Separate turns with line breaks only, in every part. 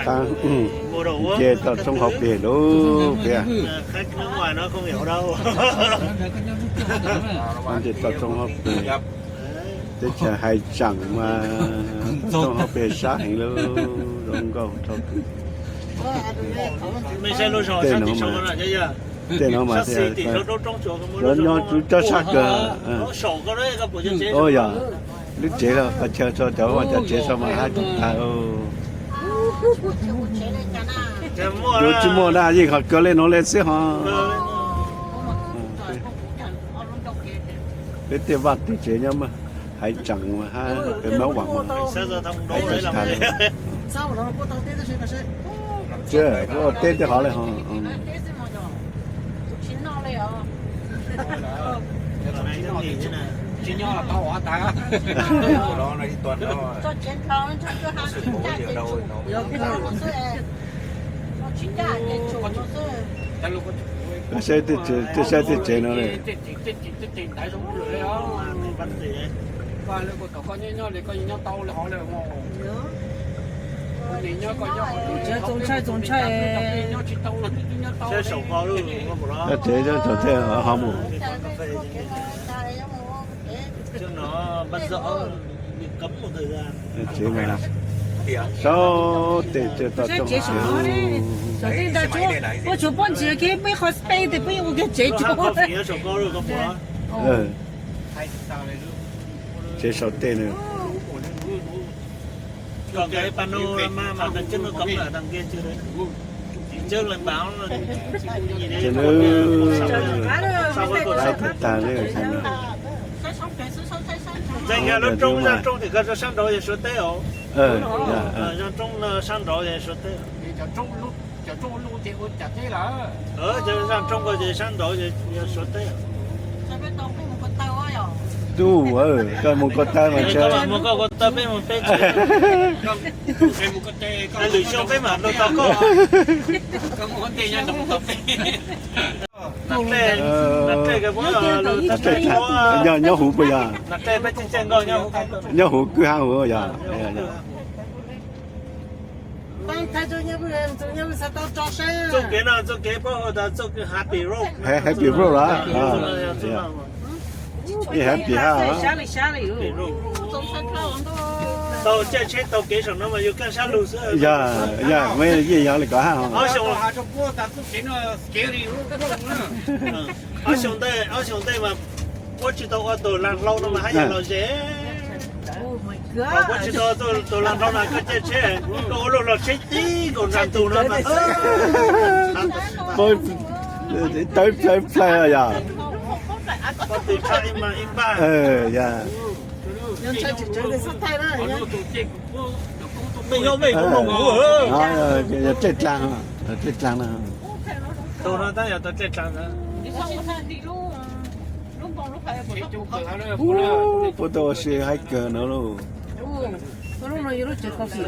Ta chế ta sông học bể đó kìa.
Khách nước ngoài nó không hiểu đâu.
Anh chị ta sông học bể. Thế chả hay chẳng mà sông học bể sát hình luôn đông cầu thôi.
Mình sẽ lôi sò sát tí sông là chứ giờ.
Thế nó mà
sát tí nó trong chỗ cái
rồi nó chú cho sát cơ.
Nó sổ cái đấy cái bộ chân chế.
Ôi dạ. Lúc chế là phải chờ cho cháu mà chờ chế sao mà hai chúng ta Rồi chỉ mua ra gì họ cơ lên nó lên xí họ. Cái tiền vặt thì chế nhau mà hay chẳng mà hai cái máu vàng mà.
Xe giao thông đổ đấy làm gì?
Sao mà nó có tao tết nó sẽ
Chưa, có tết cho họ lại họ.
Chỉ nhỏ là tao hóa ta. Đó này tuần đó.
Cho chiến thắng cho hàng
Sự bố nhiều đâu nó.
Chính ra cái chủ nó
sẽ
Cái xe thì chế nó này.
đại sống rồi đó.
Bắt gì đấy?
Qua lên của có nhỏ để có nhỏ tao là họ là mò. Nhỏ có nhỏ.
Xe sổ kho luôn, không có đó.
Cái chế cho thế họ mua.
Chứ nó bắt rõ bị cấm một thời gian.
Chế mà. Sao để cho ta trong chế.
昨天他说，我就帮姐给没好背的，不用我给姐
Nó
做
hàng
的。
phía sổ kho rồi không có đó.
Chế sao tên nữa.
Còn cái panorama mà đằng trước nó cấm ở đằng kia chưa đấy. Trước lên báo là gì đấy.
Chế nó
Sao với cuộc
ai
sống?
thật ta đấy xem nó.
Dành ra nó trông ra trông thì có sang đó thì số tế ổ.
Dạ.
Ra trông sang đó thì số tế ổ.
Chả trông luôn thì cũng chả thế là.
Chứ ra trông rồi thì sang đó thì số tế ổ.
Tu cái một con ta mà
Cái
chơi.
mà một con ta bên một bên chơi.
Cái một cái tê
Anh lùi xong bên mà nó tao có.
có một tê nha đồng tập.
Nạc tê cái bố là
Nó chơi thật. Nhớ hủ bây giờ.
nạc tê bên trên coi nhau.
Nhớ hủ cứ hao hủ giờ.
当他就要不然就要不是到招生。
做给呢做给包括他做个 happy road。Happy
road đó. Cái happy ha.
下里哟。
tàu chạy chết tàu kế xong nó mà yêu cảnh sát lù sữa.
Dạ, mấy gì giờ lại có ha.
Ở xong
Họ cho cô ta cũng chỉ nó scary luôn.
ở xong đây mà bố chỉ tàu ở tàu làm lâu nó mà hay là dễ. Bố chỉ tàu làm lâu là cái chết nó là chết tí còn làm tù nó mà.
Tới play rồi giờ.
Có từ chạy mà im ba.
Dạ.
nhân chơi chỉ chơi để sát tay đó.
Mình không ngủ hả?
Chết trăng nè.
Tàu nó ta giờ tàu chết trăng nữa.
Bố tôi sẽ hay cờ nữa luôn.
Lúc này lúc chơi cà phê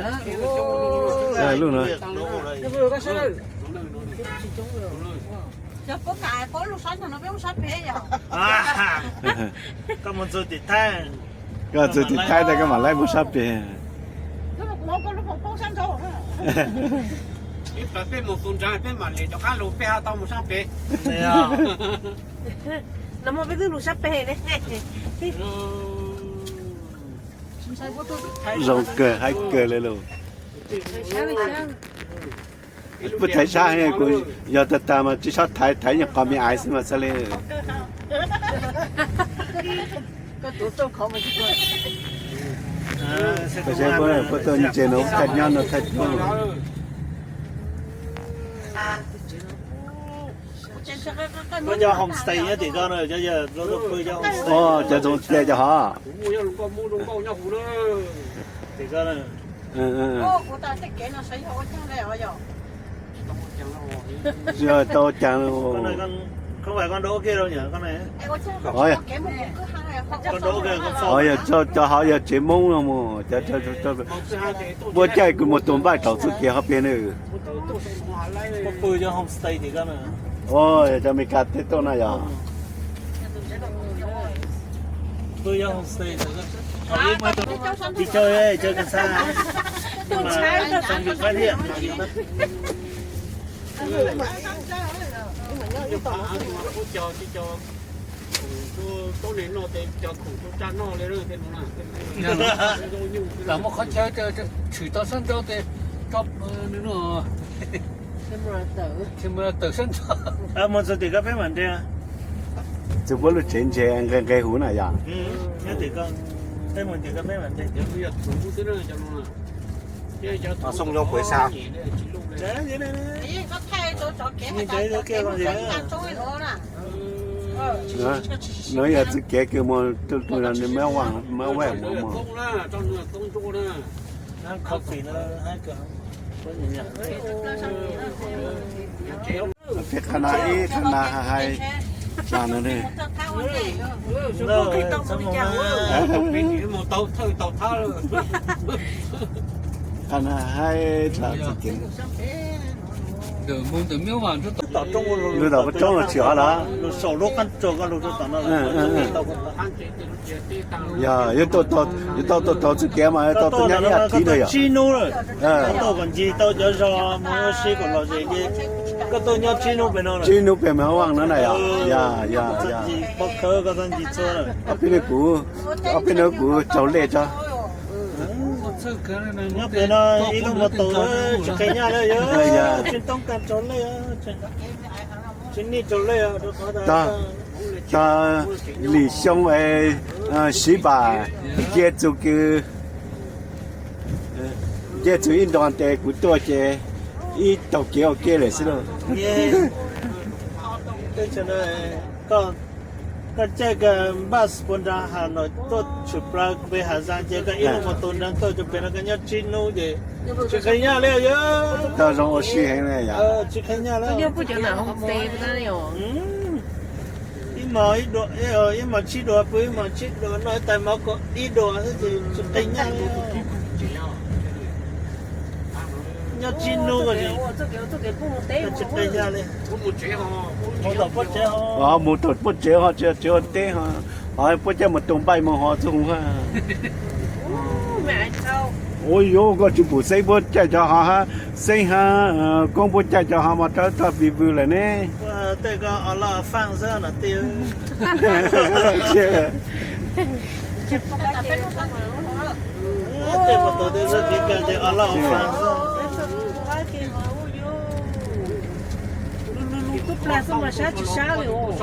Dạ, lúc nữa.
Nó vừa có sao?
Giờ có cả có lúc sáng nó biết lúc sáng bé vậy.
Có một số thì thay.
Có sự thì thay ra cái mà lấy bút sắp đi.
Lúc mà có lúc có sáng thôi.
Phải bên một tuần trái bên mà để cho cá lô bé tao một sáng bé.
Thế à?
Nó mà biết lúc sắp bé đấy.
Rồi cờ hay cờ lên luôn. Bút thấy sao hay cô giờ ta mà chỉ sót thấy nhà con mi ai mà sao lên.
Có tủ tôm không mà chứ.
Cái xe bữa tôi như chế nó thật nhau nó thật nhau.
Có cho homestay á thì con rồi cho giờ nó vui cho homestay.
Cho chúng chơi cho họ.
Mua đồng câu nhau hủ đó.
Thì con rồi.
Ô, của ta thích cái nó xây hộ trong này rồi.
Giờ tôi chẳng
Con này con không phải con đỗ kia đâu nhỉ con này.
Ôi.
Con đỗ kia con phô.
Ôi cho họ giờ chế mông rồi mà cho bữa chơi cứ một tuần bài tàu suốt kia họ bên nữa.
Có vui cho homestay thì con này.
Ôi cho mình cắt tết này à.
Vui cho homestay thì con. Đi chơi ấy, chơi gần xa.
都拆了，
上去快点。
就把我叫就叫都年咯的叫苦都站咯เลยเด้อนั่นมาเขาใช้จะถือตาสั้นเจ้าแต่ชอบนี่เนาะที่มันเต๋อสั้น
我这这个别问的啊。
这不是钱钱跟给湖那样。
那这个，别问这个别问的。
เดี๋ยวอยากถูกเด้อจังเนาะเดี๋ยวจะ
ส่งโลกหวยซาเด้เด้
นี่ก็แค่ตัวแก่中一头了
侬要是给给么，都让你买忘买外么么。
公啦，张那公主啦，
俺咖啡了，俺个，我人家。
这看那还啥呢嘞？
那什么嘛？
美女冇到他了。
看那还啥子给？
冇没往这
到中国路。
路到不中了去好了。
手路看走个路就到那了。
呀，要到这边嘛，到人家提的呀。
基努了。到本地到叫啥？么西个老姐姐，个到要基努边了。
基努边嘛往那呀，呀。
不可个咱去做了。
那边的股走累着。
那边呢，一路没到了，就开伢了哟，真东干走了哟，真你走了哟，都搞的。
他理想为西巴接触个接触运动的古多些，一到叫给了是咯。
对，现在ก็เจอกันบัสปนราหารตัวชุบปลาไปหาซานเจอกันอีกมาตัวนั้นตัวจะเป็นกันยอดชิโน่เจจะขยันเลยเยอะ
到让我虚很了呀。
จะขยันแล้ว
就不就那红飞不得哟。
อีหมออีดอีหมอชิดปุ้ยหมอชิดน้อยแต่หมอก็อีดจะขยันยอดชิโน่ก็จะจะขยันเลย我都不接哈。
冇到不接哈，只得哈，不接冇动摆冇好中哈。
买走。
哦哟，个就不使不接就哈，使哈，讲不接就哈嘛，他比不了呢。
这个阿拉放生了丢。这不都得是这个的阿拉放生。
都不来什么下去下的哦。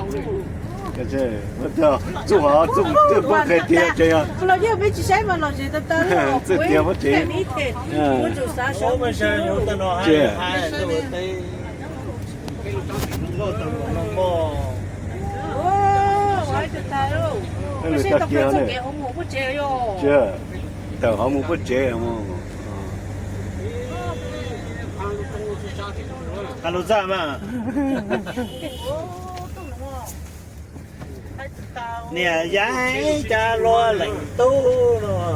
可是我操，做好做这不可以贴这样。
老姐没去下嘛，老姐都到了。
这贴不贴？
我就啥小。
我们是有的那还对不对？我等我。
哦，我还在带喽。我现在不做给红我不接哟。
这，等红我不接么？
看路站嘛。เนี่ยย้ายจะรอหลังตู้เนาะ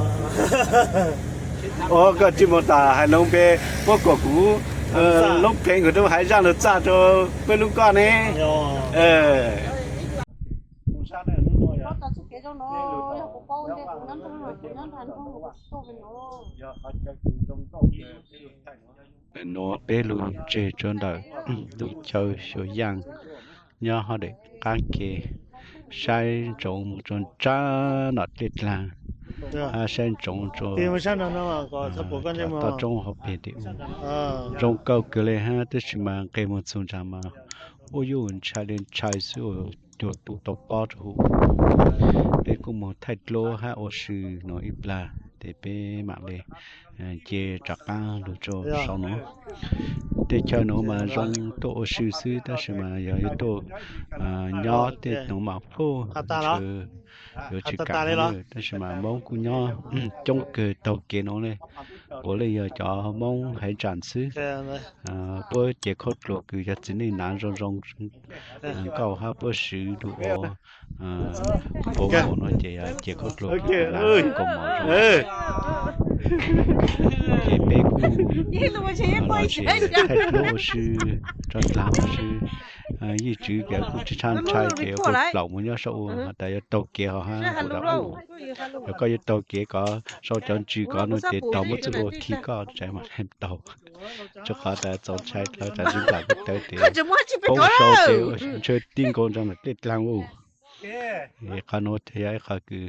哦，个这么大还能被我国股弄平个都还让他炸着被路干呢。nó bé luôn chơi trốn đời tụi chơi số giang nhớ họ để các cái sai trộn trộn cha nó tiệt là sai trộn trộn
thì mà sao nó có sắp có cái mà
tao trộn học biệt đi trộn câu cái này ha tức là cái một số trăm mà ôi yêu chạy lên chạy xuống được tụ tập bao chú để cũng một thay lô ha ở sự nói ít là để bé mạng để chế chặt ăn đồ cho sau nó để cho nó mà trong tổ sư sư ta sẽ mà giờ tổ nhỏ để nó mà phô rồi chỉ cả nữa ta sẽ mà mong của nhỏ trong cái tàu kia nó này bố bây giờ cho mong hãy tràn sư bố chế khốt luộc cứ cho chính này nán rong cầu ha bố sử đủ bố nó chế khốt luộc là cùng màu rồi chế bé cu nó chế thay lô sư cho làm sư 一直给古去唱菜给个老母要收但要到给好哈แล้วก็要到给个收จันจืก็นู่นเตต่อมุจะรู้ขี้ก็ใจมันเห็นต่อจะขอแต่จนใช้แล้วจะจึงแบบเตเตโอ้โชว์เตช่วยติ้งกงจังเลยติดลังอู้ขานดที่ไอ้ข้าคือ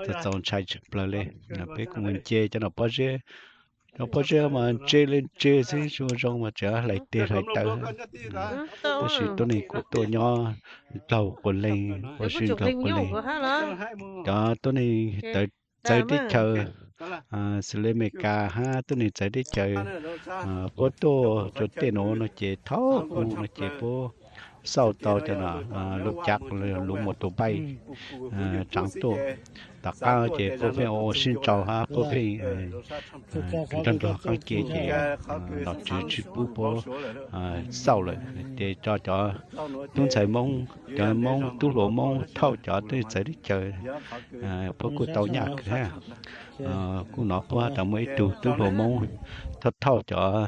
จะจนใช้เปล่าเลยนะเป๊กมันเจจะน่ะพอเจnó bây giờ mà chơi lên chơi gì cho trong mà chả lại tiền lại tao tôi chỉ tôi này của tôi nhỏ đầu của lên tôi xin đầu của lên đó tôi này tới đi chờ xử lý mấy cả ha tôi này tới đi chờ bố tôi cho tiền nó chế tháo nó chế bố sau tàu cho nó lúc chắc lúc một tổ bay trắng tổ tất cả chế bố phải ô xin chào ha bố phải trong đó các kia chế nó chỉ bố sau rồi để cho tôi sẽ mong tôi lộ mong thâu cho tôi sẽ đi chơi bố của tàu nhạc ha cô nó qua tao mới tôi lộ mong thâu cho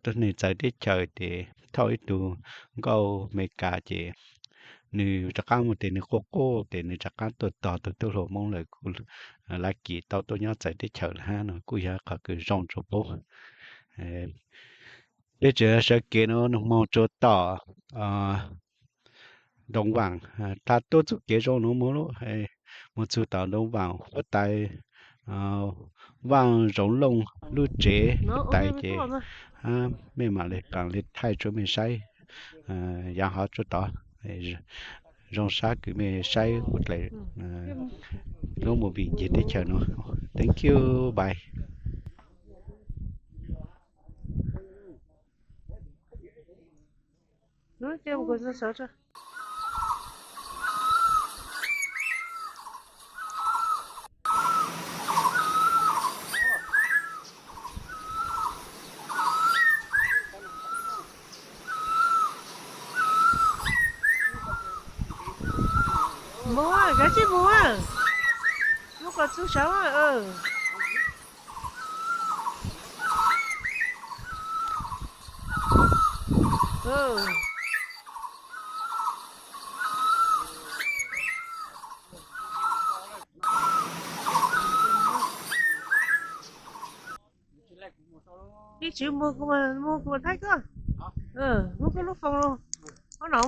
tôi này sẽ đi chơi để thôi tu go mấy cả chị nữ chắc ăn một tiền cô tiền nữ chắc ăn tôi lộ mong lời cô là kỳ tao tôi nhớ chạy đi chờ ha nó cô ya cả cái rong cho bố bây giờ sẽ kể nó mong cho tao đồng vàng ta tôi chụp kế cho nó mua luôn một chút tao đồng vàng ở tại vàng rộng lông lưu chế tại chế mấy mà lại càng lên thay cho mình say nhà họ cho đó rong sát cứ mình say một lại nó một vị gì để chờ nó thank you bye
nó chơi một cái sao chứ mua cái gì mua có chú cháu đi chịu mua của thấy cơ mua cái lúc phòng luôn nó nọ